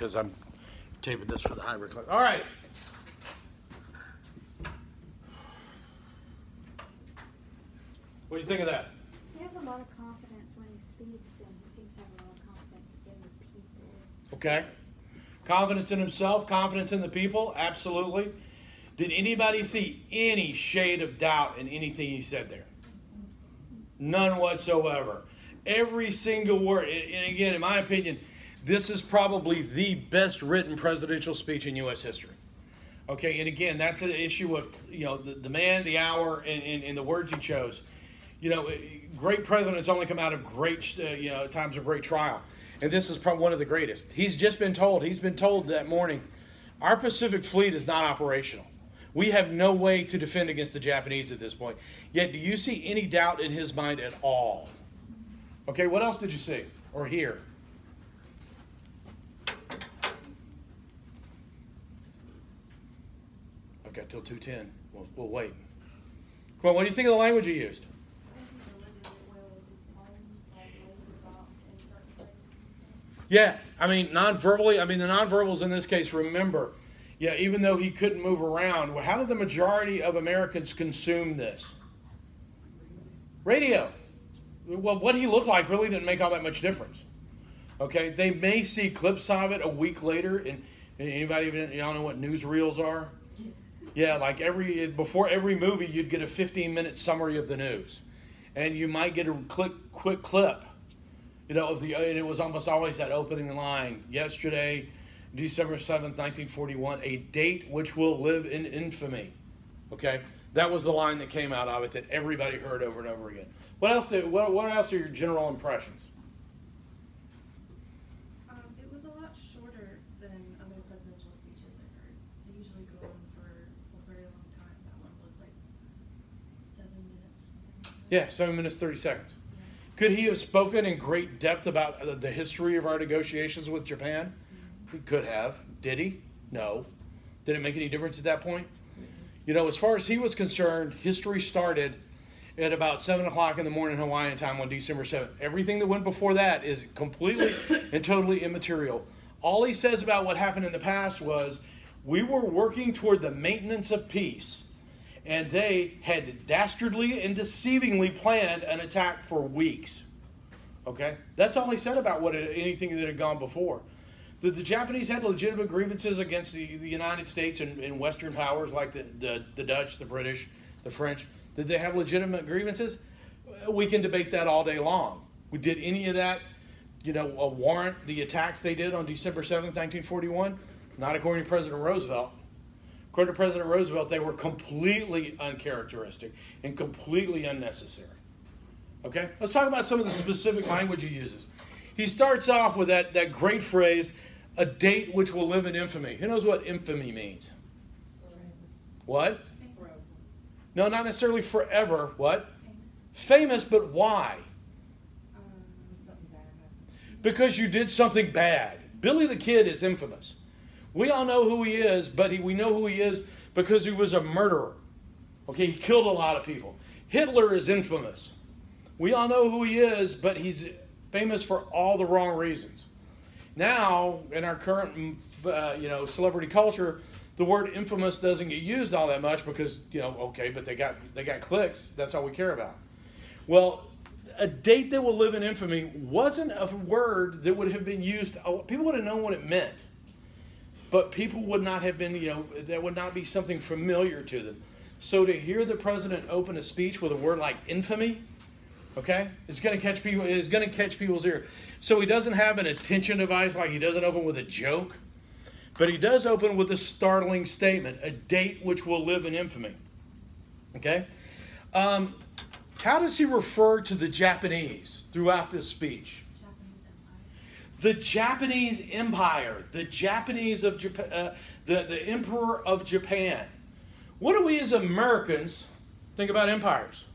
because I'm taping this for the hybrid clip. All right. What do you think of that? He has a lot of confidence when he speaks, and he seems to have a lot of confidence in the people. Okay. Confidence in himself, confidence in the people, absolutely. Did anybody see any shade of doubt in anything he said there? None whatsoever. Every single word. And again, in my opinion, this is probably the best written presidential speech in U.S. history. Okay, and again, that's an issue of, you know, the man, the hour, and the words he chose. You know, great presidents only come out of great, times of great trial. And this is probably one of the greatest. He's been told that morning, our Pacific Fleet is not operational. We have no way to defend against the Japanese at this point. Yet, do you see any doubt in his mind at all? Okay, what else did you see or hear? I've got till 2:10. We'll wait. Come on, what do you think of the language he used? Yeah, I mean, non-verbally, the non-verbals in this case, remember, yeah, even though he couldn't move around, how did the majority of Americans consume this? Radio. Well, what he looked like really didn't make all that much difference. Okay, they may see clips of it a week later, and anybody even, y'all know what newsreels are? Yeah, like before every movie, you'd get a 15-minute summary of the news. And you might get a quick clip. You know, and it was almost always that opening line. Yesterday, December 7th, 1941, a date which will live in infamy. Okay? That was the line that came out of it that everybody heard over and over again. What else are your general impressions? It was a lot shorter than other presidential speeches I've heard. They usually go on for a very long time. That one was like 7 minutes or something. Yeah, 7 minutes, 30 seconds. Could he have spoken in great depth about the history of our negotiations with Japan? He could have. Did he? No. Did it make any difference at that point? You know, as far as he was concerned, history started at about 7 o'clock in the morning Hawaiian time on December 7th. Everything that went before that is completely and totally immaterial. All he says about what happened in the past was, we were working toward the maintenance of peace. And they had dastardly and deceivingly planned an attack for weeks. Okay? That's all he said about anything that had gone before. The Japanese had legitimate grievances against the United States and Western powers like the Dutch, the British, the French. Did they have legitimate grievances? We can debate that all day long. Did any of that, warrant the attacks they did on December 7th, 1941? Not according to President Roosevelt. According to President Roosevelt, they were completely uncharacteristic and completely unnecessary. Okay? Let's talk about some of the specific language he uses. He starts off with that great phrase, a date which will live in infamy. Who knows what infamy means? What? No, not necessarily forever. What? Famous, but why? Because you did something bad. Billy the Kid is infamous. We all know who he is, but we know who he is because he was a murderer. Okay, he killed a lot of people. Hitler is infamous. We all know who he is, but he's famous for all the wrong reasons. Now, in our current, celebrity culture, the word infamous doesn't get used all that much because, okay, but they got clicks. That's all we care about. Well, a date that will live in infamy wasn't a word that would have been used. People would have known what it meant. But people would not have been, that would not be something familiar to them. So to hear the president open a speech with a word like infamy, okay, it's going to catch people. It's going to catch people's ear. So he doesn't have an attention device, like he doesn't open with a joke, but he does open with a startling statement: a date which will live in infamy. Okay, how does he refer to the Japanese throughout this speech? The Japanese Empire, the Japanese of Japan, the Emperor of Japan. What do we as Americans think about empires?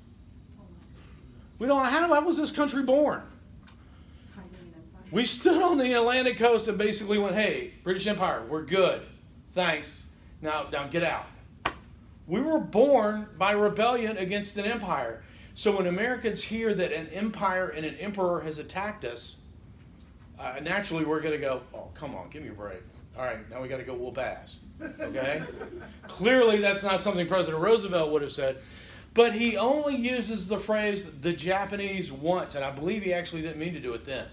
We don't know, how was this country born? We stood on the Atlantic coast and basically went, hey, British Empire, we're good. Thanks. Now get out. We were born by rebellion against an empire. So when Americans hear that an empire and an emperor has attacked us, naturally we're going to go, oh, come on, give me a break. All right, now we got to go whoop ass. Okay? Clearly that's not something President Roosevelt would have said, but he only uses the phrase the Japanese once, and I believe he actually didn't mean to do it then.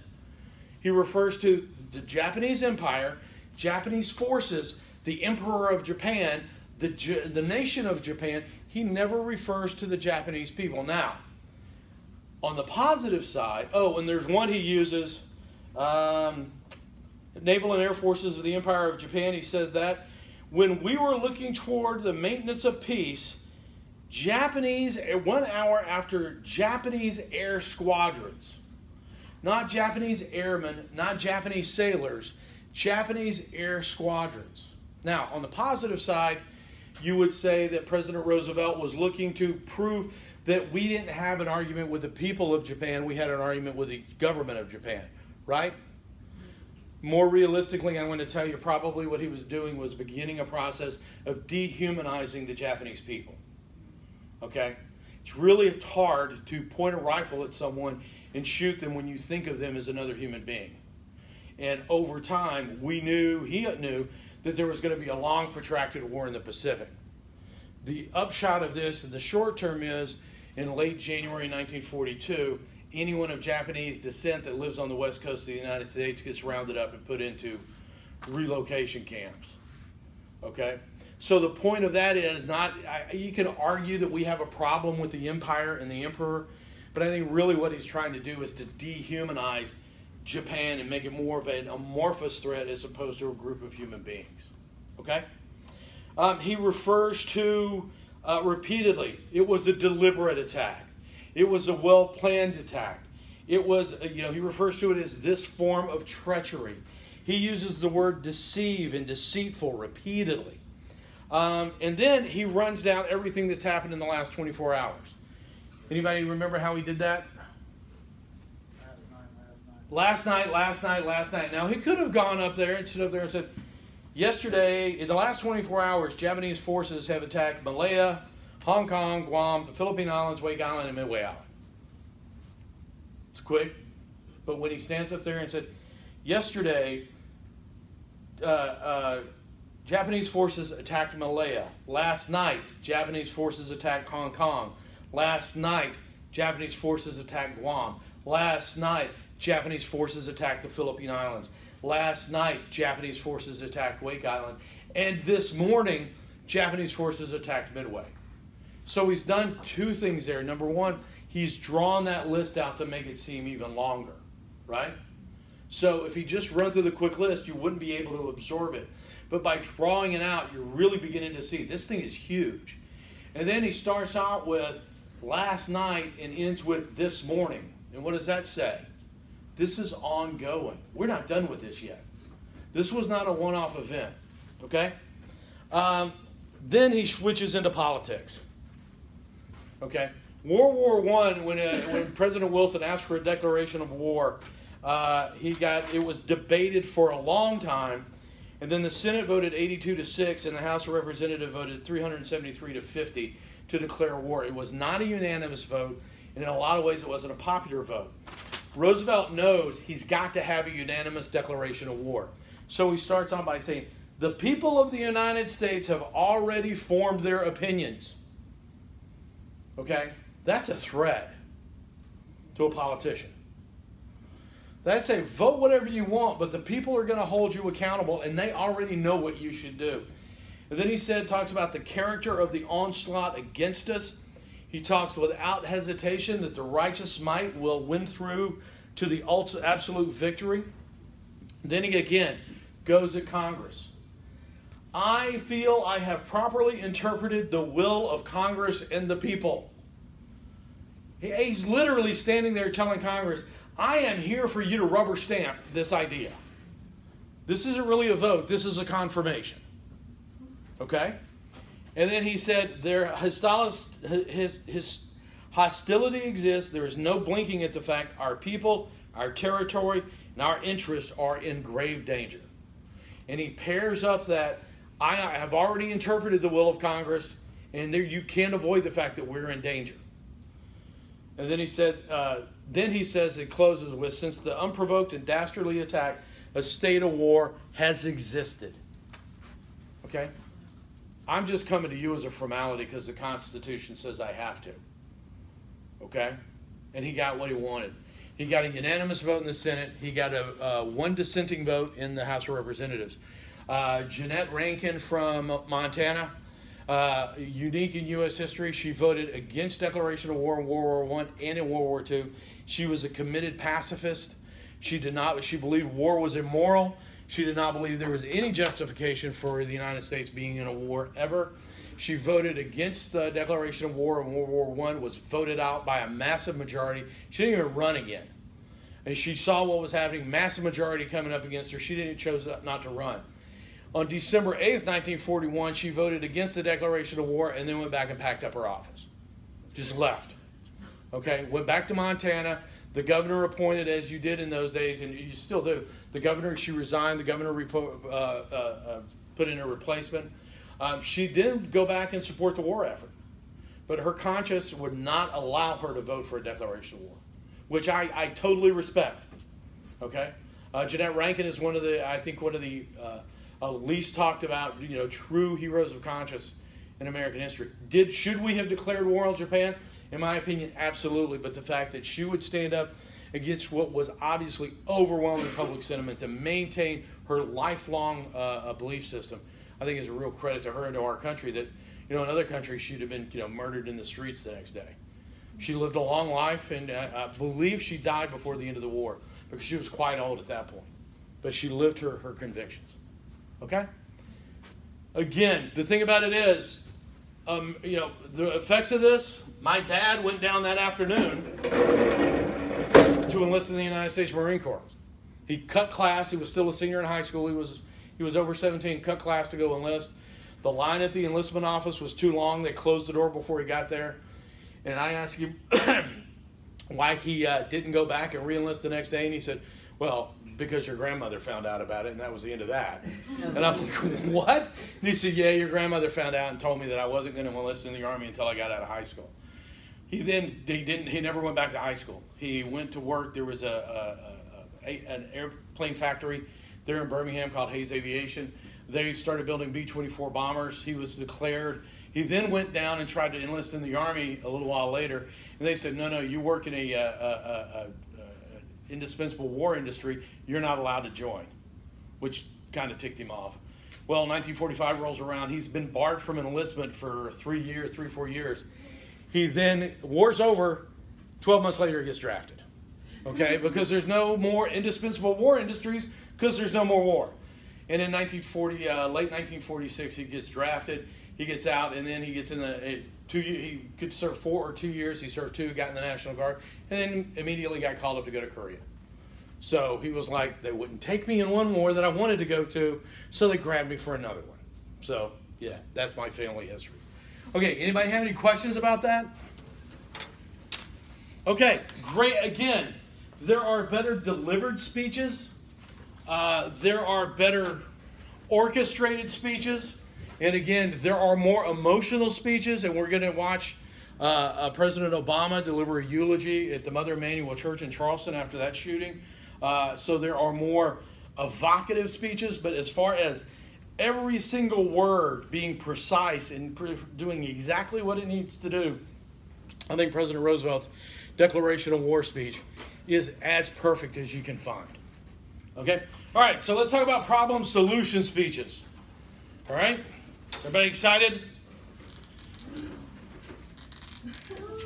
He refers to the Japanese Empire, Japanese forces, the Emperor of Japan, the nation of Japan. He never refers to the Japanese people. Now, on the positive side, and there's one he uses, Naval and Air Forces of the Empire of Japan. He says that when we were looking toward the maintenance of peace, 1 hour after Japanese air squadrons, not Japanese airmen, not Japanese sailors, Japanese air squadrons. Now, on the positive side, you would say that President Roosevelt was looking to prove that we didn't have an argument with the people of Japan, we had an argument with the government of Japan, right? More realistically, I'm going to tell you probably what he was doing was beginning a process of dehumanizing the Japanese people. Okay? It's really hard to point a rifle at someone and shoot them when you think of them as another human being. And over time, he knew that there was going to be a long, protracted war in the Pacific. The upshot of this in the short term is, in late January 1942, anyone of Japanese descent that lives on the west coast of the United States gets rounded up and put into relocation camps. Okay? So the point of that is you can argue that we have a problem with the empire and the emperor, but I think really what he's trying to do is to dehumanize Japan and make it more of an amorphous threat as opposed to a group of human beings. Okay? He refers to repeatedly, it was a deliberate attack. It was a well-planned attack. It was, he refers to it as this form of treachery. He uses the word deceive and deceitful repeatedly. And then he runs down everything that's happened in the last 24 hours. Anybody remember how he did that? Last night. Now, he could have gone up there and stood up there and said, yesterday, in the last 24 hours, Japanese forces have attacked Malaya, Hong Kong, Guam, the Philippine Islands, Wake Island, and Midway Island. It's quick. But when he stands up there and said, yesterday, Japanese forces attacked Malaya. Last night, Japanese forces attacked Hong Kong. Last night, Japanese forces attacked Guam. Last night, Japanese forces attacked the Philippine Islands. Last night, Japanese forces attacked Wake Island. And this morning, Japanese forces attacked Midway. So he's done two things there. Number one, he's drawn that list out to make it seem even longer, right? So if he just run through the quick list, you wouldn't be able to absorb it. But by drawing it out, you're really beginning to see this thing is huge. And then he starts out with last night and ends with this morning. And what does that say? This is ongoing. We're not done with this yet. This was not a one-off event. Okay? Then he switches into politics. Okay? World War I, when President Wilson asked for a declaration of war, it was debated for a long time, and then the Senate voted 82-6, and the House of Representatives voted 373-50 to declare war. It was not a unanimous vote, and in a lot of ways it wasn't a popular vote. Roosevelt knows he's got to have a unanimous declaration of war. So he starts on by saying, the people of the United States have already formed their opinions. Okay? That's a threat to a politician. They say, vote whatever you want, but the people are going to hold you accountable, and they already know what you should do. And then he talks about the character of the onslaught against us. He talks without hesitation that the righteous might will win through to the absolute victory. Then he again goes at Congress. I feel I have properly interpreted the will of Congress and the people. He's literally standing there telling Congress, I am here for you to rubber stamp this idea. This isn't really a vote. This is a confirmation. Okay? And then he said, his hostility exists. There is no blinking at the fact our people, our territory, and our interests are in grave danger. And he pairs up that I have already interpreted the will of Congress, and there you can't avoid the fact that we're in danger. And then he said, it closes with, since the unprovoked and dastardly attack, a state of war has existed. Okay? I'm just coming to you as a formality because the Constitution says I have to. Okay? And he got what he wanted. He got a unanimous vote in the Senate. He got a one dissenting vote in the House of Representatives. Jeanette Rankin from Montana, unique in U.S. history, she voted against declaration of war in World War I and in World War II. She was a committed pacifist. She believed war was immoral. She did not believe there was any justification for the United States being in a war ever. She voted against the declaration of war in World War I, was voted out by a massive majority. She didn't even run again. And she saw what was happening, massive majority coming up against her. She chose not to run. On December 8th, 1941, she voted against the declaration of war and then went back and packed up her office. Just left. Okay, went back to Montana. The governor appointed, as you did in those days, and you still do. The governor, she resigned. The governor put in a replacement. She did go back and support the war effort. But her conscience would not allow her to vote for a declaration of war, which I totally respect. Okay? Jeanette Rankin is one of the least talked about, true heroes of conscience in American history. Should we have declared war on Japan? In my opinion, absolutely. But the fact that she would stand up against what was obviously overwhelming public sentiment to maintain her lifelong belief system, I think is a real credit to her and to our country. That, in other countries, she'd have been, murdered in the streets the next day. She lived a long life, and I believe she died before the end of the war because she was quite old at that point. But she lived her convictions. Okay? Again, the thing about it is, the effects of this, my dad went down that afternoon to enlist in the United States Marine Corps. He cut class. He was still a senior in high school. He was over 17, cut class to go enlist. The line at the enlistment office was too long. They closed the door before he got there. And I asked him why he didn't go back and re-enlist the next day. And he said, well, because your grandmother found out about it, and that was the end of that. And I'm like, what? And he said, yeah, your grandmother found out and told me that I wasn't going to enlist in the Army until I got out of high school. He never went back to high school. He went to work. There was an airplane factory there in Birmingham called Hayes Aviation. They started building B-24 bombers. He was declared. He then went down and tried to enlist in the Army a little while later. And they said, no, you work in a indispensable war industry. You're not allowed to join, which kind of ticked him off. Well, 1945 rolls around. He's been barred from enlistment for 4 years. He then, war's over, 12 months later he gets drafted. Okay, because there's no more indispensable war industries because there's no more war. And in late 1946, he gets drafted. He gets out, and then he gets in he could serve 4 or 2 years. He served 2, got in the National Guard, and then immediately got called up to go to Korea. So he was like, they wouldn't take me in one war that I wanted to go to, so they grabbed me for another one. So, yeah, that's my family history. Okay, anybody have any questions about that? Okay, great. Again, there are better delivered speeches. There are better orchestrated speeches. And again, there are more emotional speeches. And we're going to watch President Obama deliver a eulogy at the Mother Emanuel Church in Charleston after that shooting. So there are more evocative speeches. But as far as every single word being precise and doing exactly what it needs to do, I think President Roosevelt's Declaration of War speech is as perfect as you can find. Okay? All right, so let's talk about problem-solution speeches. All right? Everybody excited?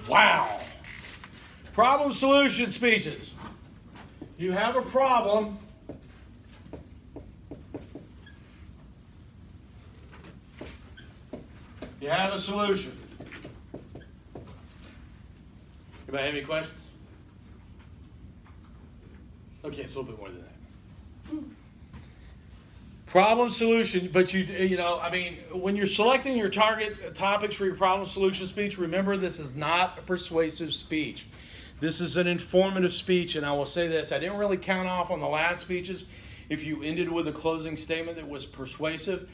Wow. Problem-solution speeches. You have a problem. You have a solution. Anybody have any questions? Okay, it's a little bit more than that. Problem solution, but when you're selecting your target topics for your problem solution speech, remember this is not a persuasive speech. This is an informative speech, and I will say this, I didn't really count off on the last speeches if you ended with a closing statement that was persuasive.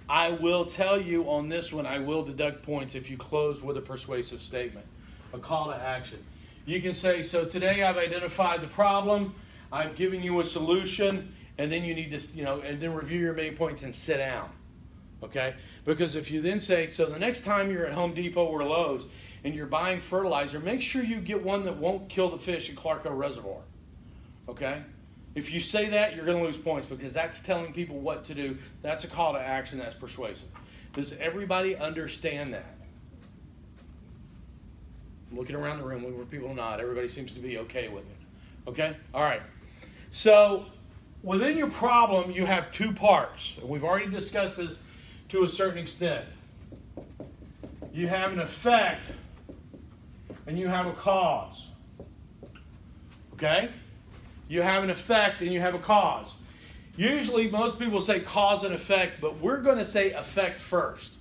I will tell you on this one, I will deduct points if you close with a persuasive statement, a call to action. You can say, so today I've identified the problem, I've given you a solution, and then you need to, and then review your main points and sit down. Okay? Because if you then say, so the next time you're at Home Depot or Lowe's and you're buying fertilizer, make sure you get one that won't kill the fish in Clarko Reservoir. Okay? If you say that, you're going to lose points because that's telling people what to do. That's a call to action. That's persuasive. Does everybody understand that? I'm looking around the room where people nod. Everybody seems to be okay with it. Okay? All right. So within your problem, you have two parts. And we've already discussed this to a certain extent. You have an effect and you have a cause. Okay? You have an effect and you have a cause. Usually most people say cause and effect, but we're going to say effect first.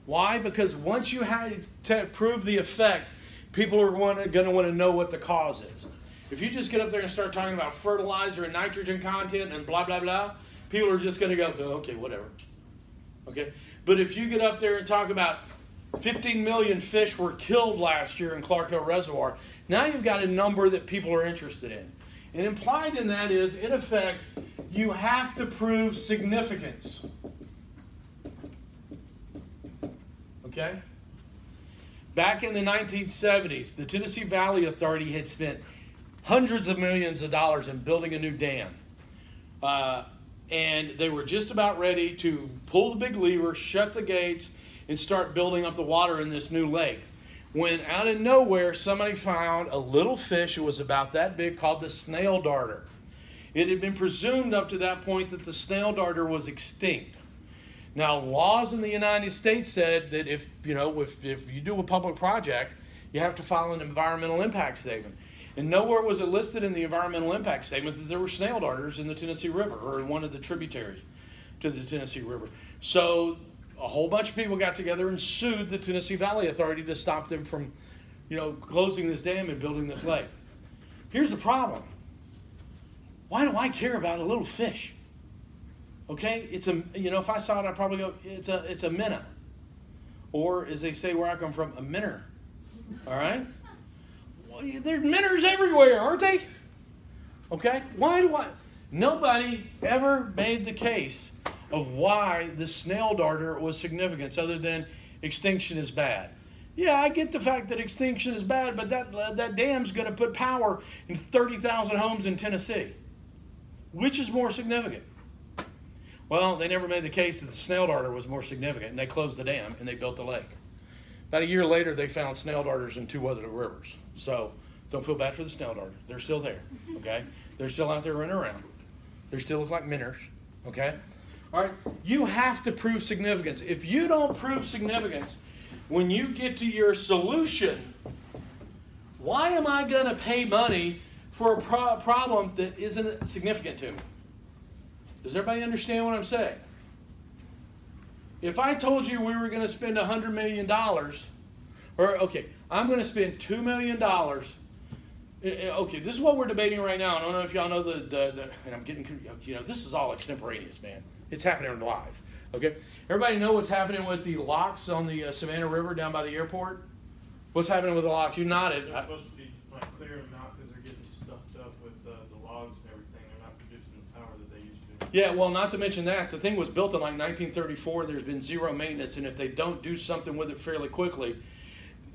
Why? Because once you had to prove the effect, people are going to want to know what the cause is. If you just get up there and start talking about fertilizer and nitrogen content and blah, blah, blah, people are just going to go, oh, okay, whatever. Okay? But if you get up there and talk about 15 million fish were killed last year in Clarko Reservoir, now you've got a number that people are interested in. And implied in that is, in effect, you have to prove significance. Okay? Back in the 1970s, the Tennessee Valley Authority had spent hundreds of millions of dollars in building a new dam. And they were just about ready to pull the big lever, shut the gates, and start building up the water in this new lake. When out of nowhere, somebody found a little fish that was about that big called the snail darter. It had been presumed up to that point that the snail darter was extinct. Now, laws in the United States said that if you do a public project, you have to file an environmental impact statement. And nowhere was it listed in the environmental impact statement that there were snail darters in the Tennessee River or in one of the tributaries to the Tennessee River. So a whole bunch of people got together and sued the Tennessee Valley Authority to stop them from, closing this dam and building this lake. Here's the problem. Why do I care about a little fish? Okay, it's if I saw it, I'd probably go, it's a minnow. Or, as they say where I come from, a minnow. All right? Well, there's minnows everywhere, aren't they? Okay? Nobody ever made the case of why the snail darter was significant other than extinction is bad. Yeah, I get the fact that extinction is bad, but that dam's going to put power in 30,000 homes in Tennessee. Which is more significant? Well, they never made the case that the snail darter was more significant, and they closed the dam and they built the lake. About a year later, they found snail darters in two other rivers. So don't feel bad for the snail darter. They're still there, okay? They're still out there running around. They still look like minnows, okay? All right, you have to prove significance. If you don't prove significance, when you get to your solution, why am I going to pay money for a problem that isn't significant to me? Does everybody understand what I'm saying? If I told you we were going to spend $100 million, I'm going to spend $2 million. Okay, this is what we're debating right now. I don't know if y'all know and I'm getting, this is all extemporaneous, man. It's happening live. Okay, everybody know what's happening with the locks on the Savannah River down by the airport? What's happening with the locks? You nodded. They're supposed to be clearing them out because they're getting stuffed up with the logs and everything. They're not producing the power that they used to. Yeah, well, not to mention that. The thing was built in like 1934. There's been zero maintenance, and if they don't do something with it fairly quickly,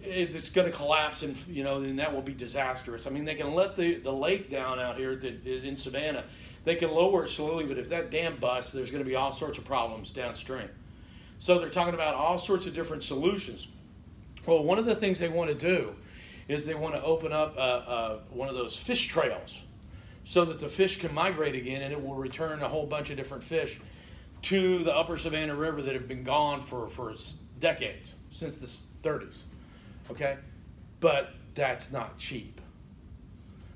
it's going to collapse, and and that will be disastrous. I mean, they can let the lake down out here in Savannah. They can lower it slowly, but if that dam busts, there's going to be all sorts of problems downstream. So they're talking about all sorts of different solutions. Well, one of the things they want to do is they want to open up one of those fish trails so that the fish can migrate again, and it will return a whole bunch of different fish to the upper Savannah River that have been gone for decades, since the 30s. Okay? But that's not cheap.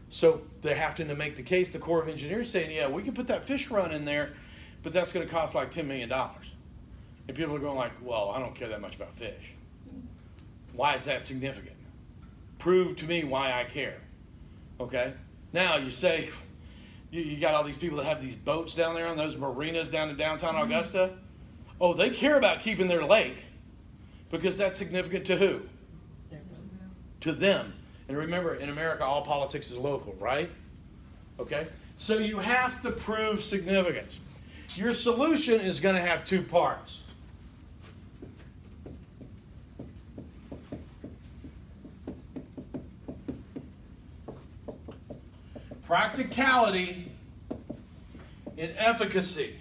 So they have to make the case, the Corps of Engineers saying, yeah, we can put that fish run in there, but that's going to cost like $10 million. And people are going like, well, I don't care that much about fish. Why is that significant? Prove to me why I care. Okay? Now you say, you got all these people that have these boats down there on those marinas down in downtown Augusta. Oh, they care about keeping their lake because that's significant to who? To them. And remember, in America, all politics is local, right? Okay? So you have to prove significance. Your solution is going to have two parts. Practicality and efficacy.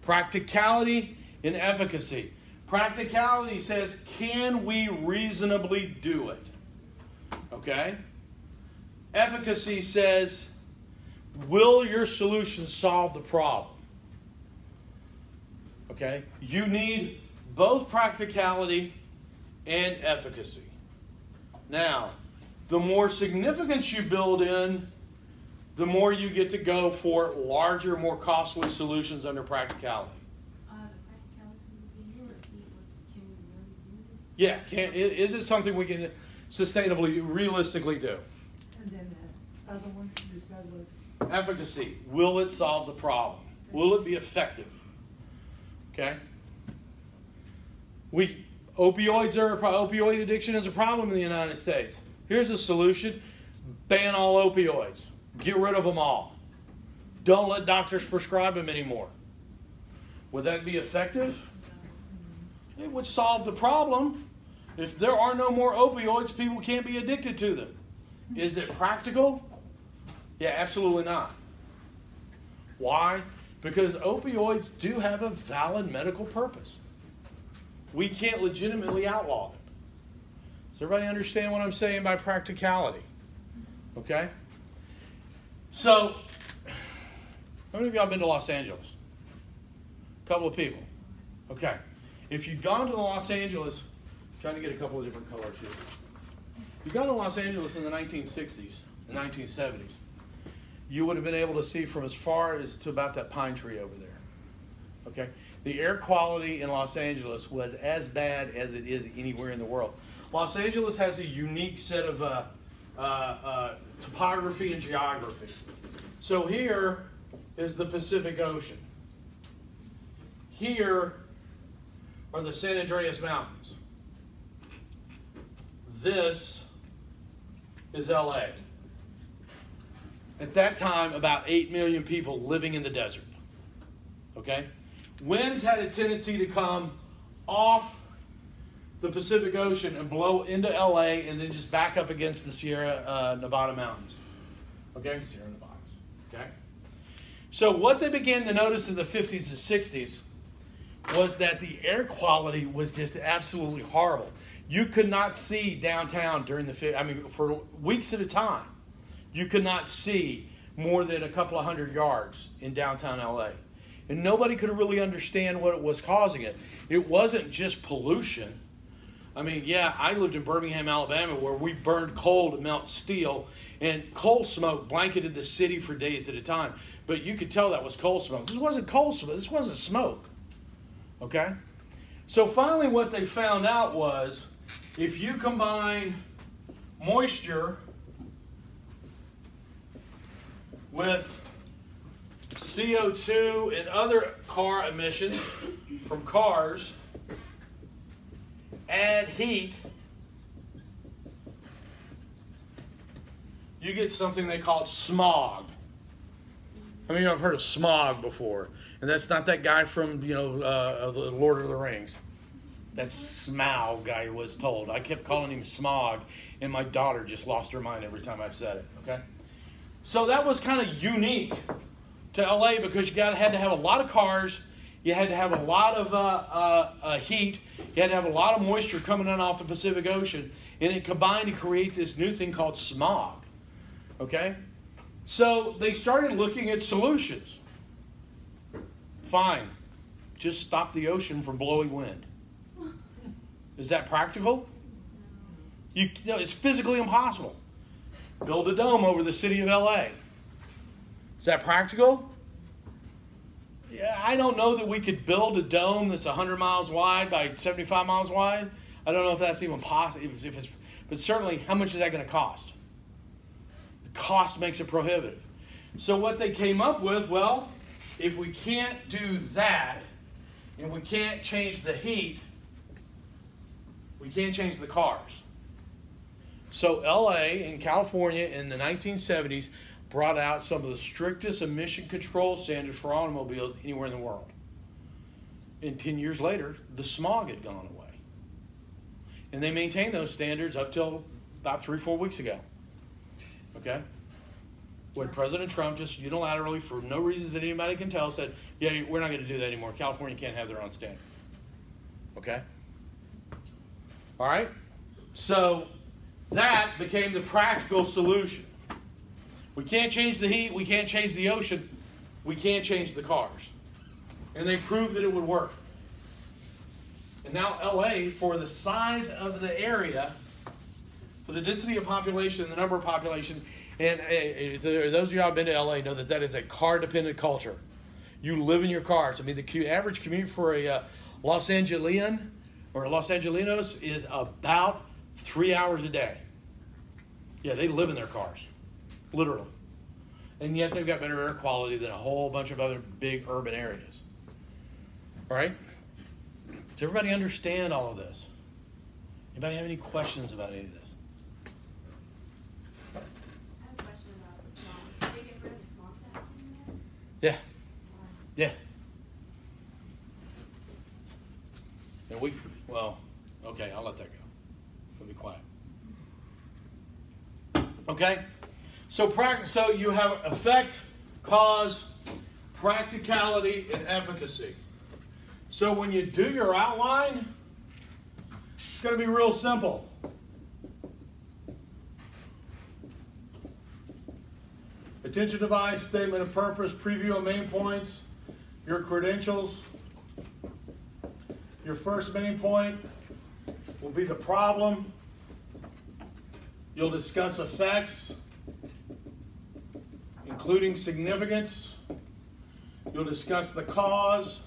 Practicality and efficacy. Practicality says, can we reasonably do it? Okay? Efficacy says, will your solution solve the problem? Okay? You need both practicality and efficacy. Now, the more significance you build in, the more you get to go for larger, more costly solutions under practicality. The practicality, can you repeat what can we really do this? Yeah, is it something we can sustainably, realistically do? And then the other one you said was? Efficacy. Will it solve the problem? Will it be effective? Okay? Opioid addiction is a problem in the United States. Here's a solution. Ban all opioids. Get rid of them all. Don't let doctors prescribe them anymore. Would that be effective? It would solve the problem. If there are no more opioids, people can't be addicted to them. Is it practical? Yeah, absolutely not. Why? Because opioids do have a valid medical purpose. We can't legitimately outlaw them. Does everybody understand what I'm saying by practicality? Okay? So, how many of y'all been to Los Angeles? A couple of people. Okay. If you'd gone to Los Angeles, trying to get a couple of different colors here. If you'd gone to Los Angeles in the 1960s, the 1970s, you would have been able to see from as far as to about that pine tree over there. Okay? The air quality in Los Angeles was as bad as it is anywhere in the world. Los Angeles has a unique set of topography and geography. So here is the Pacific Ocean. Here are the San Andreas Mountains. This is LA. At that time, about 8 million people living in the desert. Okay? Winds had a tendency to come off the Pacific Ocean and blow into LA and then just back up against the Sierra Nevada mountains. Okay? Sierra Nevadas. Okay? So what they began to notice in the 50s and 60s was that the air quality was just absolutely horrible. You could not see downtown for weeks at a time. You could not see more than a couple of hundred yards in downtown LA. And nobody could really understand what was causing it. It wasn't just pollution. I mean, yeah, I lived in Birmingham, Alabama, where we burned coal to melt steel, and coal smoke blanketed the city for days at a time. But you could tell that was coal smoke. This wasn't coal smoke. This wasn't smoke. Okay? So finally what they found out was if you combine moisture with CO2 and other car emissions from cars, add heat, you get something they call smog. How many of you have heard of smog before? And that's not that guy from, the Lord of the Rings. That's Smaug, I was told. I kept calling him Smog, and my daughter just lost her mind every time I said it, okay? So that was kind of unique to LA because you had to have a lot of cars, you had to have a lot of heat, you had to have a lot of moisture coming in off the Pacific Ocean, and it combined to create this new thing called smog. Okay? So they started looking at solutions. Fine. Just stop the ocean from blowing wind. Is that practical? It's physically impossible. Build a dome over the city of LA. Is that practical? Yeah, I don't know that we could build a dome that's 100 miles wide by 75 miles wide. I don't know if that's even possible. But certainly, how much is that going to cost? The cost makes it prohibitive. So what they came up with, well, if we can't do that, and we can't change the heat, we can't change the cars. So LA and California in the 1970s brought out some of the strictest emission control standards for automobiles anywhere in the world. And 10 years later, the smog had gone away. And they maintained those standards up till about 3-4 weeks ago. Okay? When President Trump just unilaterally, for no reasons that anybody can tell, said, yeah, we're not going to do that anymore. California can't have their own standard. Okay? All right? So that became the practical solution. We can't change the heat. We can't change the ocean. We can't change the cars. And they proved that it would work. And now LA, for the size of the area, for the density of population, the number of population, and those of you who have been to LA know that that is a car-dependent culture. You live in your cars. I mean, the average commute for a Los Angelian or Los Angelinos is about 3 hours a day. Yeah, they live in their cars, literally. And yet they've got better air quality than a whole bunch of other big urban areas. All right? Does everybody understand all of this? Anybody have any questions about any of this? I have a question about the smog. Did they get rid of the smog testing yet? Yeah. Yeah. And well, okay, I'll let that go. I'll be quiet. Okay? So you have effect, cause, practicality, and efficacy. So when you do your outline, it's going to be real simple. Attention device, statement of purpose, preview of main points, your credentials. Your first main point will be the problem. You'll discuss effects, including significance. You'll discuss the cause.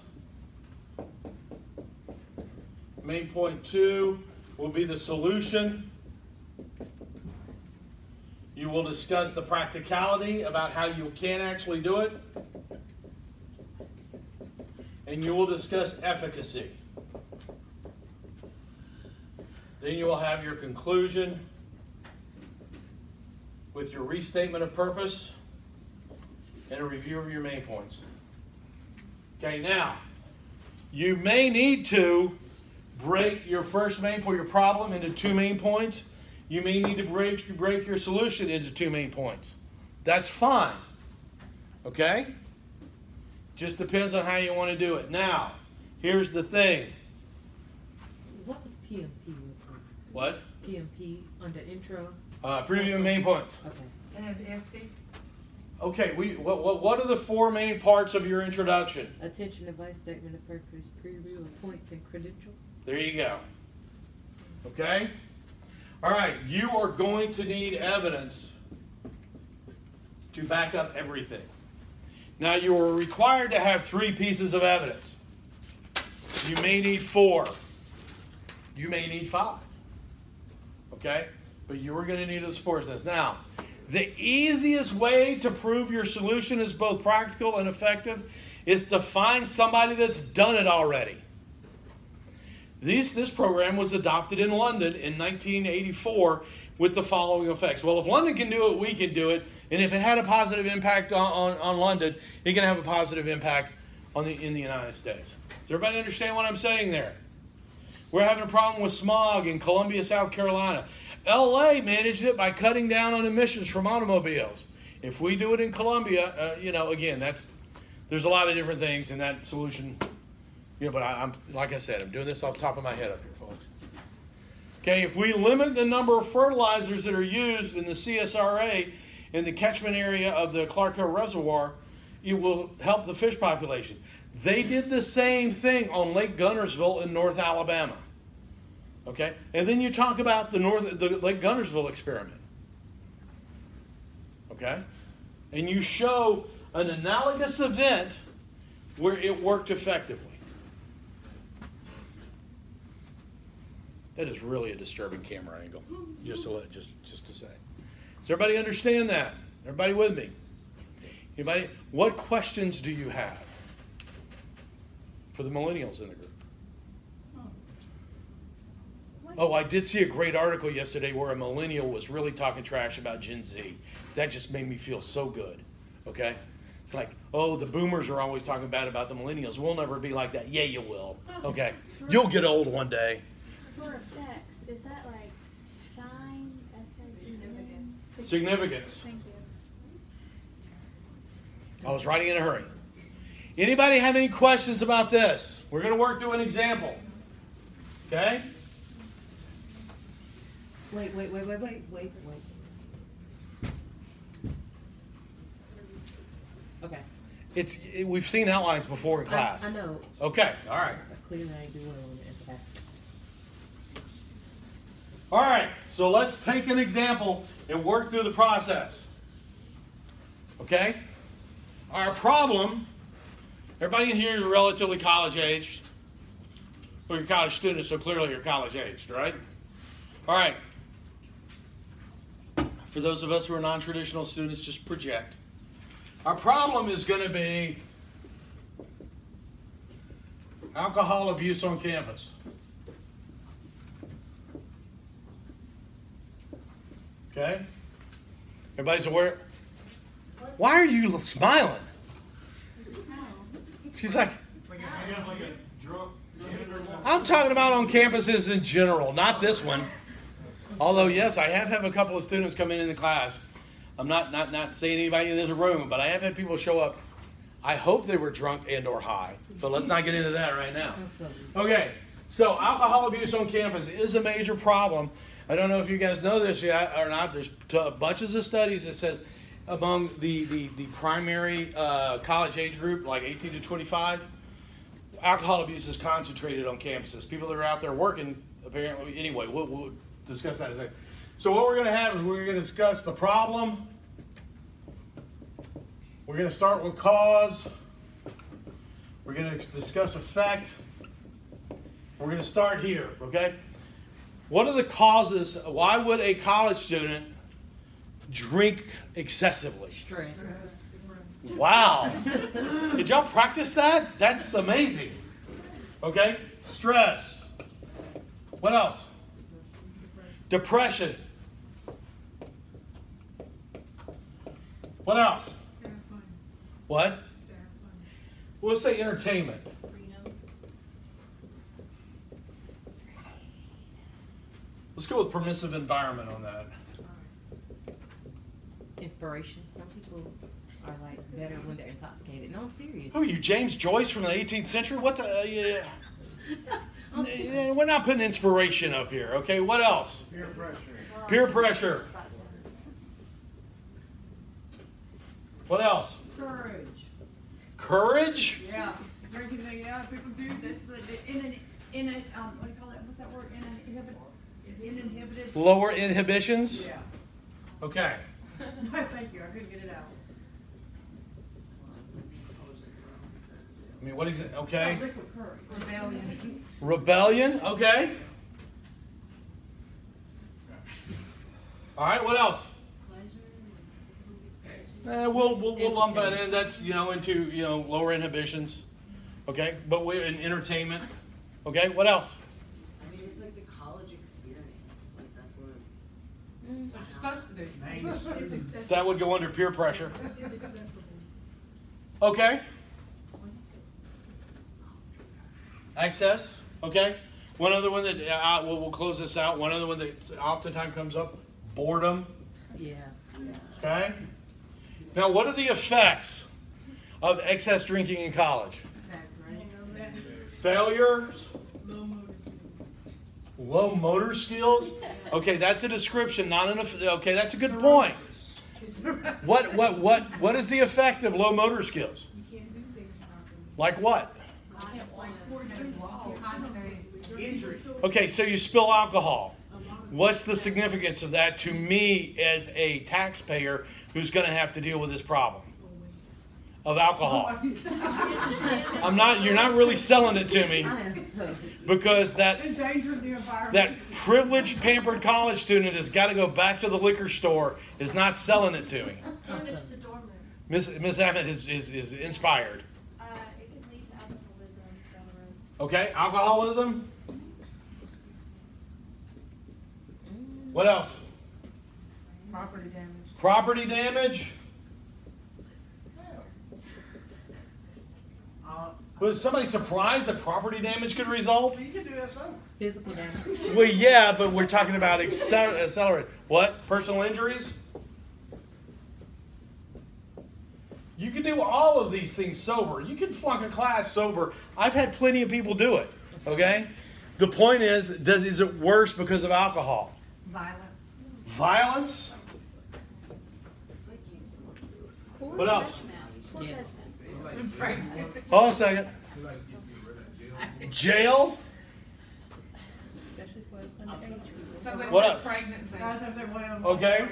Main point 2 will be the solution. You will discuss the practicality about how you can actually do it. And you will discuss efficacy. Then you will have your conclusion with your restatement of purpose and a review of your main points. Okay, now, you may need to break your first main point, your problem, into 2 main points. You may need to break your solution into 2 main points. That's fine. Okay? Just depends on how you want to do it. Now, here's the thing. What was PMP? What? PMP under intro. Preview main points. Okay. And SC? Okay. What are the 4 main parts of your introduction? Attention device, statement of purpose, preview of points and credentials. There you go. Okay. All right. You are going to need evidence to back up everything. Now you are required to have 3 pieces of evidence. You may need 4. You may need 5. Okay? But you are going to need to support this. Now, the easiest way to prove your solution is both practical and effective is to find somebody that's done it already. This program was adopted in London in 1984 with the following effects. Well, if London can do it, we can do it. And if it had a positive impact on London, it can have a positive impact in the United States. Does everybody understand what I'm saying there? We're having a problem with smog in Columbia, South Carolina. LA managed it by cutting down on emissions from automobiles. If we do it in Columbia, again, there's a lot of different things in that solution. But I'm like I said, I'm doing this off the top of my head up here, folks. Okay, if we limit the number of fertilizers that are used in the CSRA in the catchment area of the Clark Hill Reservoir, it will help the fish population. They did the same thing on Lake Guntersville in North Alabama. Okay, and then you talk about the Lake Guntersville experiment. Okay, and you show an analogous event where it worked effectively. That is really a disturbing camera angle. Just to say. Does everybody understand that? Everybody with me? Anybody? What questions do you have for the millennials in the group? What Oh, I did see a great article yesterday where a millennial was really talking trash about Gen Z. That just made me feel so good. Okay? It's like, oh, the boomers are always talking bad about the millennials. We'll never be like that. Yeah, you will. Okay? You'll get old one day. For effects, is that like sign, Significance. Significance. Thank you. I was writing in a hurry. Anybody have any questions about this? We're going to work through an example. Okay? Wait. Okay. We've seen outlines before in class. I know. Okay, all right. Clearly I ain't doing well on it. Okay. All right, so let's take an example and work through the process. Okay? Our problem, everybody in here is relatively college aged. Well, you're college students, so clearly you're college aged, right? All right. For those of us who are non-traditional students, just project. Our problem is going to be alcohol abuse on campus. Okay? Everybody's aware? Why are you smiling? She's like, Like a drunk. I'm talking about on campuses in general, not this one. Although, yes, I have had a couple of students come in the class. I'm not saying anybody in this room, but I have had people show up. I hope they were drunk and or high, but let's not get into that right now. Okay, so alcohol abuse on campus is a major problem. I don't know if you guys know this yet or not. There's bunches of studies that says among the primary college age group, like 18 to 25, alcohol abuse is concentrated on campuses. People that are out there working, apparently, anyway, we'll discuss that in a second. So what we're going to have is we're going to discuss the problem. We're going to start with cause. We're going to discuss effect. We're going to start here, okay? What are the causes? Why would a college student drink excessively? Stress. Wow. Did y'all practice that? That's amazing. Okay? Stress. What else? Depression. What else? What? Well, let's say entertainment. Let's go with permissive environment on that. Inspiration. Some people are like better when they're intoxicated. No, I'm serious. Who are you, James Joyce from the 18th century? What the? Yeah, we're not putting inspiration up here. Okay, what else? Peer pressure. Peer pressure. What else? Courage. Courage? Yeah. Drinking, yeah, people do this, but what do you call it? What's that word? Uninhibited. Lower inhibitions? Yeah. Okay. Thank you. I couldn't get it out. I mean, what is it? Okay. Liquid courage. Rebellion. Rebellion? Okay. All right, what else? We'll lump that in. That's, into, lower inhibitions. Okay, but we're in entertainment. Okay, what else? I mean, it's like the college experience. Like, that's what. That's what you're supposed to do. It's excessive. That would go under peer pressure. It's accessible. Okay. Access. Okay. One other one that we'll close this out. One other one that oftentimes comes up: boredom. Yeah. Okay. Now, what are the effects of excess drinking in college? Failures. Low motor skills. Okay, that's a description, not an. Okay, that's a good point. What is the effect of low motor skills? You can't do things properly. Like what? Injury. Okay, so you spill alcohol. What's the significance of that to me as a taxpayer who's going to have to deal with this problem of alcohol? You're not really selling it to me because that Endanger the environment. that privileged, pampered college student has got to go back to the liquor store is not selling it to me. Damage to dormants. Miss Abbott is inspired. It can lead to alcoholism down the road. Okay, alcoholism. What else? Property damage. Property damage. Was somebody surprised that property damage could result? You can do that, so. Physical damage. Well, yeah, but we're talking about accelerate. What? Personal injuries? You can do all of these things sober. You can flunk a class sober. I've had plenty of people do it. Okay? The point is it worse because of alcohol? Violence. Violence? What else? Yeah. Hold on a second. Jail? Somebody What said else? pregnancy. Okay.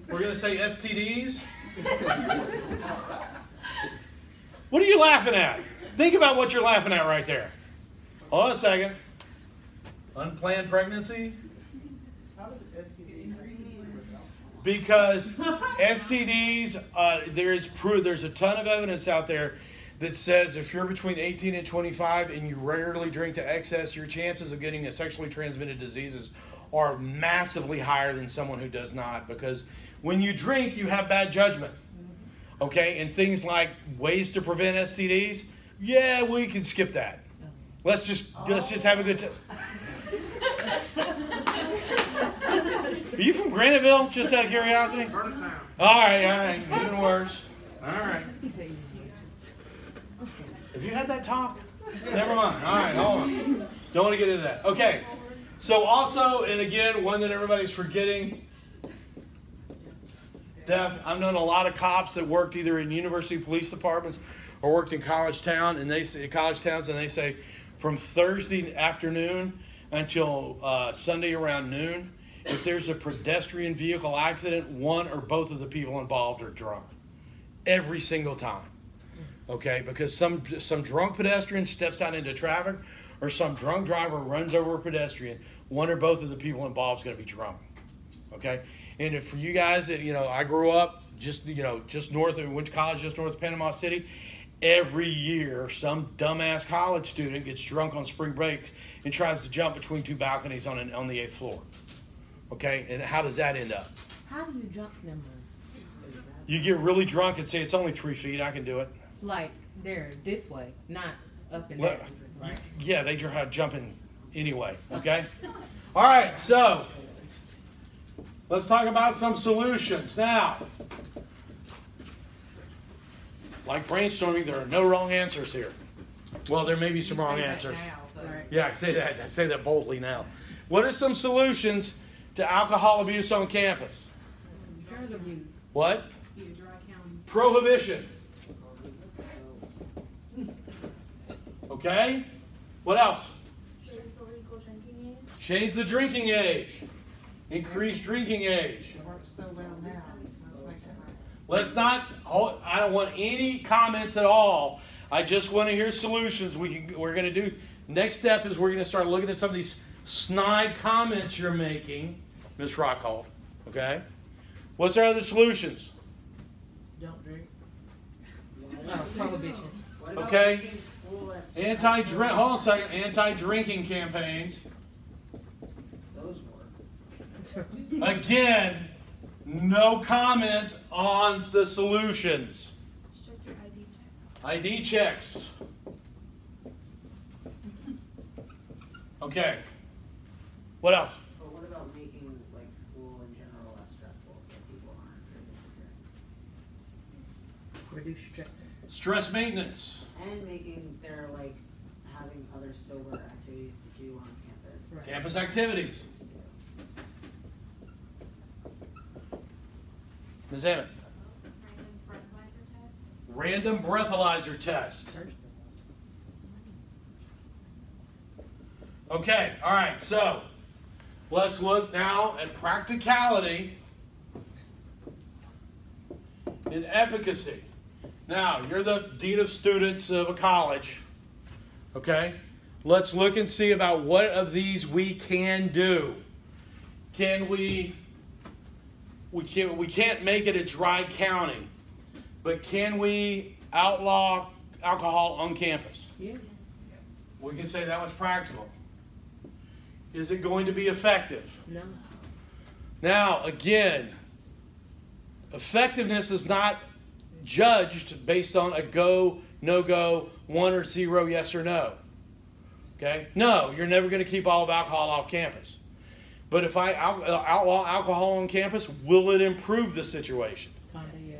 We're going to say STDs. What are you laughing at? Think about what you're laughing at right there. Hold on a second. Unplanned pregnancy? Because STDs, there's a ton of evidence out there that says if you're between 18 and 25 and you regularly drink to excess, your chances of getting a sexually transmitted diseases are massively higher than someone who does not. Because when you drink, you have bad judgment. Okay, and things like ways to prevent STDs, yeah, we can skip that. Let's just have a good time. Are you from Graniteville? Just out of curiosity. All right, even worse. All right. Have you had that talk? Never mind. All right, hold on. Don't want to get into that. Okay. So also, and again, one that everybody's forgetting. Death. I've known a lot of cops that worked either in university police departments or worked in college towns, and they say from Thursday afternoon until Sunday around noon, if there's a pedestrian vehicle accident, one or both of the people involved are drunk. Every single time. Okay? Because some drunk pedestrian steps out into traffic or some drunk driver runs over a pedestrian, one or both of the people involved is going to be drunk. Okay? And if for you guys that, I grew up just north of, went to college just north of Panama City. Every year, some dumbass college student gets drunk on spring break and tries to jump between two balconies on the 8th floor. Okay? And how does that end up? How do you jump them? You get really drunk and say, it's only 3 feet, I can do it. Like, they're this way, not up and down. Right? Yeah, they are jumping anyway. Okay? All right, so let's talk about some solutions. Now, like brainstorming, there are no wrong answers here. Well, there may be some wrong answers. Yeah, I say that boldly now. What are some solutions to alcohol abuse on campus? Drug abuse. What? Prohibition. Okay? What else? Change the legal drinking age. Change the drinking age. Increase drinking age. It works so well now. Let's make it right. Let's not, I don't want any comments at all. I just want to hear solutions. We're going to do, next step is we're going to start looking at some of these snide comments you're making, Ms. Rockhold. Okay? What's our other solutions? Don't drink. Prohibition. Okay? Hold on a second. Anti-drinking campaigns. Those work. Again, no comments on the solutions. Strict your ID checks. ID checks. Okay. What else? But what about making school in general less stressful so people aren't drinking? Reduce stress. Stress maintenance. And making their having other sober activities to do on campus. Right. Campus activities. Ms. Emmett. Random breathalyzer test. Random breathalyzer test. Okay, all right, so let's look now at practicality and efficacy. Now, you're the dean of students of a college, okay? Let's look and see about what of these we can do. Can we can't make it a dry county, but can we outlaw alcohol on campus? Yeah. We can say that was practical. Is it going to be effective? No. Now, again, effectiveness is not judged based on a go, no go, 1 or 0, yes or no. Okay? No, you're never going to keep all of alcohol off campus. But if I outlaw alcohol on campus, will it improve the situation? Kinda, yeah.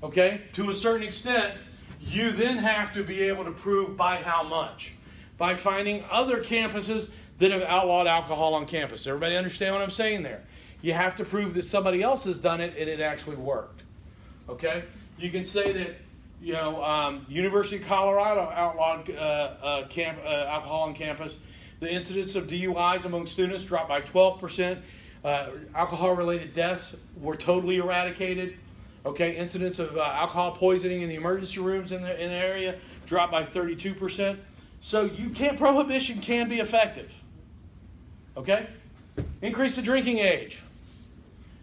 Okay? To a certain extent, you then have to be able to prove by how much. By finding other campuses that have outlawed alcohol on campus. Everybody understand what I'm saying there? You have to prove that somebody else has done it and it actually worked. Okay? You can say that, you know, University of Colorado outlawed alcohol on campus. The incidence of DUIs among students dropped by 12%. Alcohol-related deaths were totally eradicated. Okay, incidence of alcohol poisoning in the emergency rooms in the area dropped by 32%. So prohibition can be effective. Okay? Increase the drinking age.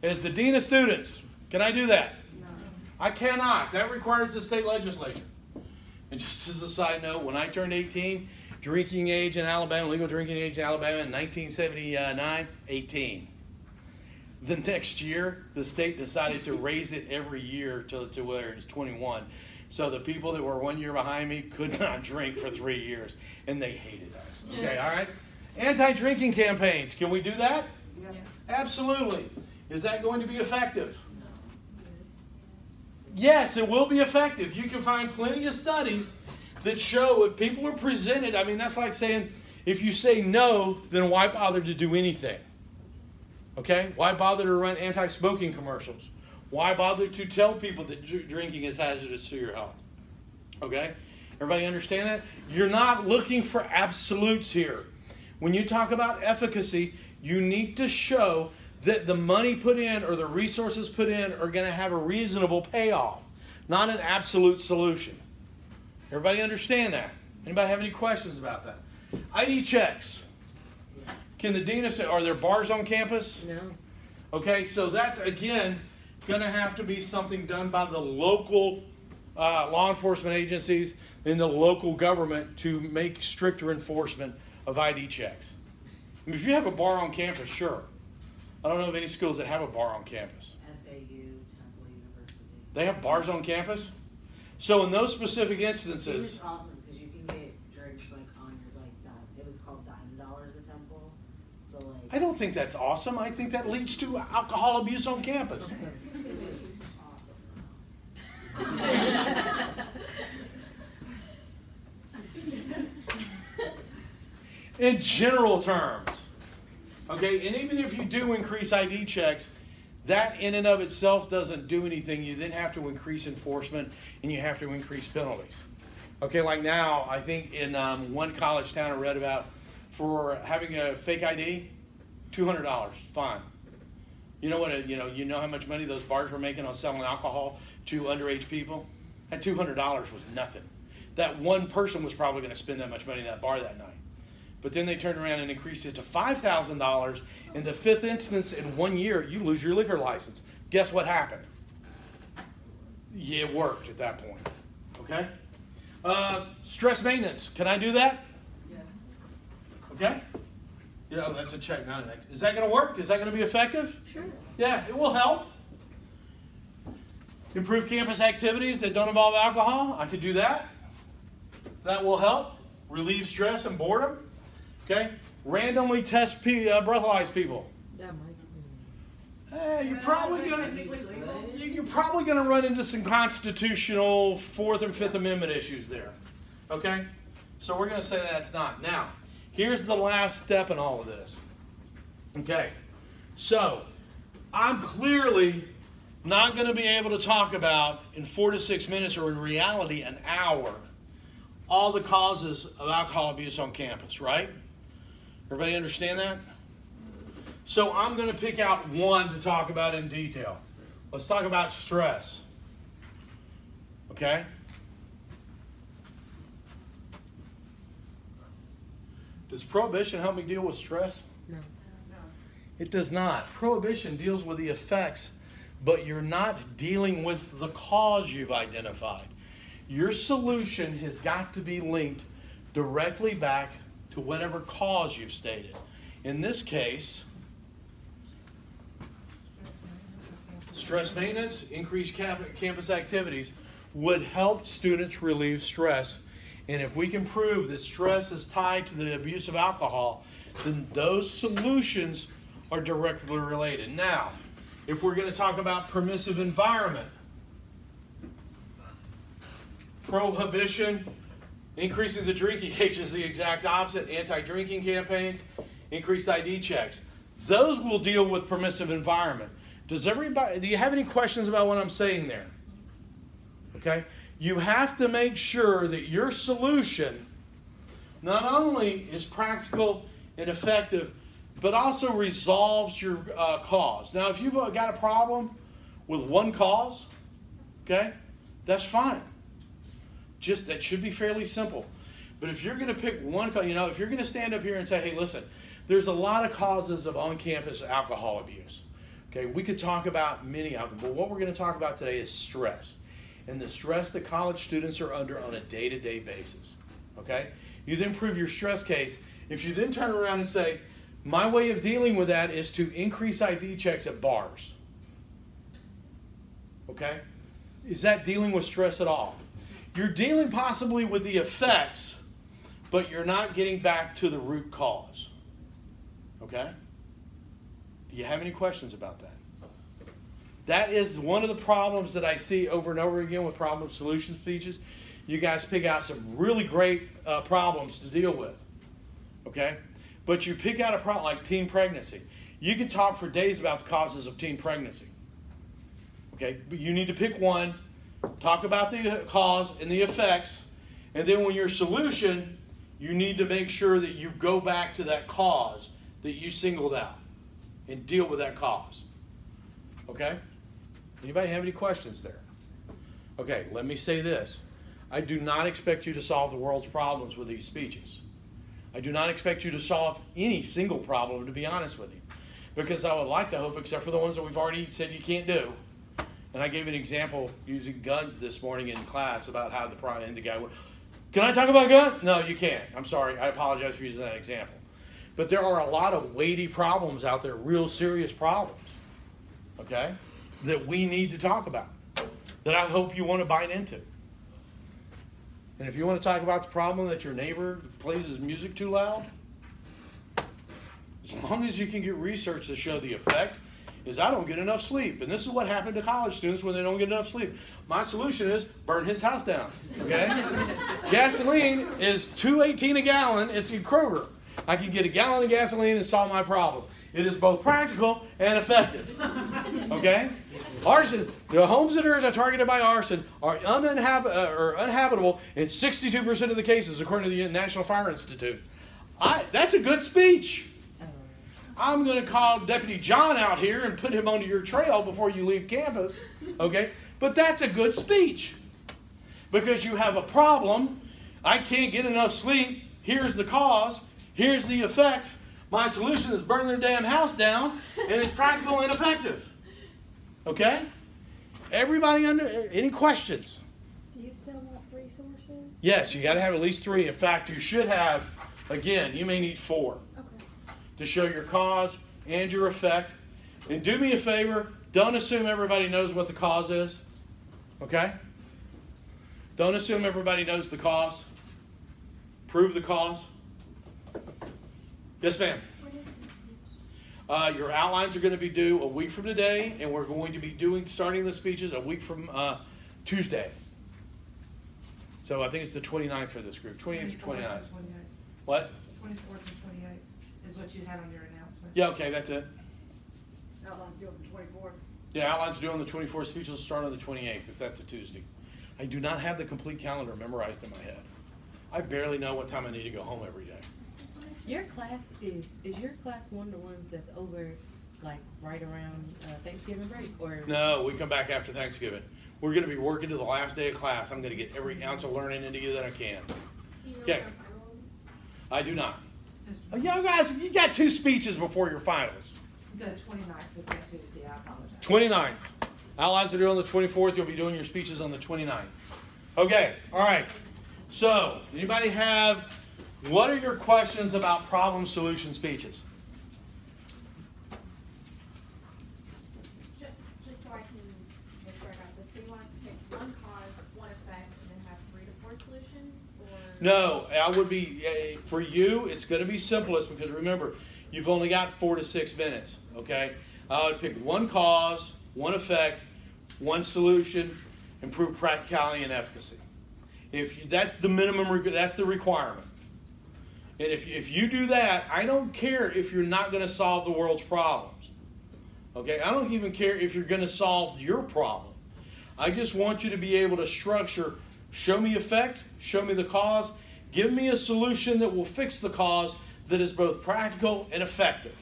As the dean of students, can I do that? No. I cannot. That requires the state legislature. And just as a side note, when I turned 18, drinking age in Alabama, legal drinking age in Alabama in 1979, 18. The next year, the state decided to raise it every year to where it was 21. So the people that were 1 year behind me could not drink for 3 years, and they hated us. Okay, all right? Anti-drinking campaigns. Can we do that? Yes. Absolutely. Is that going to be effective? Yes, it will be effective. You can find plenty of studies that show if people are presented, I mean, that's like saying, if you say no, then why bother to do anything? Okay? Why bother to run anti-smoking commercials? Why bother to tell people that drinking is hazardous to your health? Okay? Everybody understand that? You're not looking for absolutes here. When you talk about efficacy, you need to show that the money put in or the resources put in are going to have a reasonable payoff, not an absolute solution. Everybody understand that? Anybody have any questions about that? ID checks. Can the dean say, are there bars on campus? No. Okay, so that's, again, going to have to be something done by the local law enforcement agencies and the local government to make stricter enforcement of ID checks. I mean, if you have a bar on campus, sure. I don't know of any schools that have a bar on campus. FAU, Temple University. They have bars on campus? So in those specific It instances, was awesome because you can get drinks like on your like dime. It was called $10 at Temple. So like I don't think that's awesome. I think that leads to alcohol abuse on campus. it was awesome. In general terms, okay, and even if you do increase ID checks, that in and of itself doesn't do anything. You then have to increase enforcement and you have to increase penalties. Okay, like now, I think in one college town I read about for having a fake ID, $200, fine. You know what? You know how much money those bars were making on selling alcohol to underage people? That $200 was nothing. That one person was probably going to spend that much money in that bar that night. But then they turned around and increased it to $5,000. In the fifth instance in 1 year, you lose your liquor license. Guess what happened? Yeah, it worked at that point. Okay? Stress maintenance. Can I do that? Yes. Okay? Yeah, that's a check, not an X. Is that going to work? Is that going to be effective? Sure. Yeah, it will help. Improve campus activities that don't involve alcohol. I could do that. That will help. Relieve stress and boredom. Okay? Randomly test breathalyze people. That might be. You're probably gonna run into some constitutional Fourth and Fifth Amendment issues there. Okay? So we're gonna say that's not. Now, here's the last step in all of this. Okay. So I'm clearly not gonna be able to talk about in 4 to 6 minutes, or in reality an hour, all the causes of alcohol abuse on campus, right? Everybody understand that? So I'm going to pick out one to talk about in detail. Let's talk about stress. Okay? Does prohibition help me deal with stress? No. It does not. Prohibition deals with the effects, but you're not dealing with the cause you've identified. Your solution has got to be linked directly back to whatever cause you've stated. In this case, Stress maintenance, increased campus activities would help students relieve stress. And if we can prove that stress is tied to the abuse of alcohol, then those solutions are directly related. Now, if we're going to talk about permissive environment, prohibition, increasing the drinking age is the exact opposite. Anti-drinking campaigns, increased ID checks. Those will deal with permissive environment. Do you have any questions about what I'm saying there? Okay? You have to make sure that your solution not only is practical and effective, but also resolves your cause. Now, if you've got a problem with one cause, okay, that's fine. Just that should be fairly simple. But if you're going to pick one, if you're going to stand up here and say, hey, listen, there's a lot of causes of on-campus alcohol abuse. Okay, we could talk about many of them, but what we're going to talk about today is stress. And the stress that college students are under on a day-to-day basis. Okay? You then prove your stress case. If you then turn around and say, my way of dealing with that is to increase ID checks at bars. Okay? Is that dealing with stress at all? You're dealing possibly with the effects, but you're not getting back to the root cause. Okay? Do you have any questions about that? That is one of the problems that I see over and over again with problem solution speeches. You guys pick out some really great problems to deal with. Okay? But you pick out a problem like teen pregnancy. You can talk for days about the causes of teen pregnancy. Okay? But you need to pick one, talk about the cause and the effects, and then when your solution, you need to make sure that you go back to that cause that you singled out and deal with that cause. Okay? Anybody have any questions there? Okay, let me say this. I do not expect you to solve the world's problems with these speeches. I do not expect you to solve any single problem, to be honest with you. Because I would like to hope, except for the ones that we've already said you can't do. And I gave an example using guns this morning in class about how the guy went, can I talk about guns? No, you can't. I'm sorry. I apologize for using that example. But there are a lot of weighty problems out there, real serious problems, okay, that we need to talk about, that I hope you want to bite into. And if you want to talk about the problem that your neighbor plays his music too loud, as long as you can get research to show the effect, is I don't get enough sleep. And this is what happened to college students when they don't get enough sleep. My solution is burn his house down, okay? Gasoline is $2.18 a gallon. It's in Kroger. I can get a gallon of gasoline and solve my problem. It is both practical and effective, okay? Arson, the homes that are targeted by arson are uninhabitable in 62% of the cases, according to the National Fire Institute. That's a good speech. I'm going to call Deputy John out here and put him onto your trail before you leave campus, okay? But that's a good speech because you have a problem. I can't get enough sleep. Here's the cause. Here's the effect. My solution is burn their damn house down, and it's practical and effective. Okay? Everybody any questions? Do you still want 3 sources? Yes, you got to have at least 3. In fact, you should have, again, you may need 4 to show your cause and your effect. And do me a favor, don't assume everybody knows what the cause is. Okay? Don't assume everybody knows the cause. Prove the cause. Yes, ma'am. What is this speech? Your outlines are going to be due a week from today, and we're going to be starting the speeches a week from Tuesday. So I think it's the 29th for this group. 28th or 29th. What? 24th and 28th is what you had on your announcement. Yeah, okay, that's it. Outlines due on the 24th. Yeah, outlines due on the 24th. Speeches will start on the 28th, if that's a Tuesday. I do not have the complete calendar memorized in my head. I barely know what time I need to go home every day. Your class is your class one of the ones that's over, like, right around Thanksgiving break? Or No, we come back after Thanksgiving. We're going to be working to the last day of class. I'm going to get every ounce of learning into you that I can. Okay. I do not. Oh, you guys, you got 2 speeches before your finals. The 29th is that Tuesday, I apologize. 29th. Outlines are due on the 24th. You'll be doing your speeches on the 29th. Okay, all right. So, anybody have, what are your questions about problem solution speeches? Just so I can No, I would be, for you, it's going to be simplest because remember, you've only got 4 to 6 minutes, okay? I would pick one cause, one effect, one solution, improve practicality and efficacy. That's the minimum, that's the requirement. And if you do that, I don't care if you're not going to solve the world's problems. Okay? I don't even care if you're going to solve your problem. I just want you to be able to structure, show me effect, show me the cause, give me a solution that will fix the cause that is both practical and effective.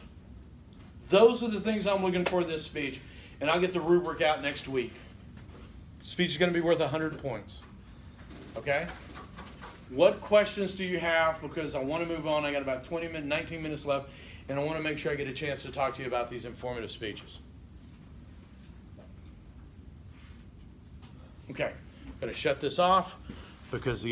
Those are the things I'm looking for in this speech, and I'll get the rubric out next week. Speech is going to be worth 100 points. Okay? What questions do you have? Because I want to move on. I got about 19 minutes left, and I want to make sure I get a chance to talk to you about these informative speeches. Okay, got to shut this off because the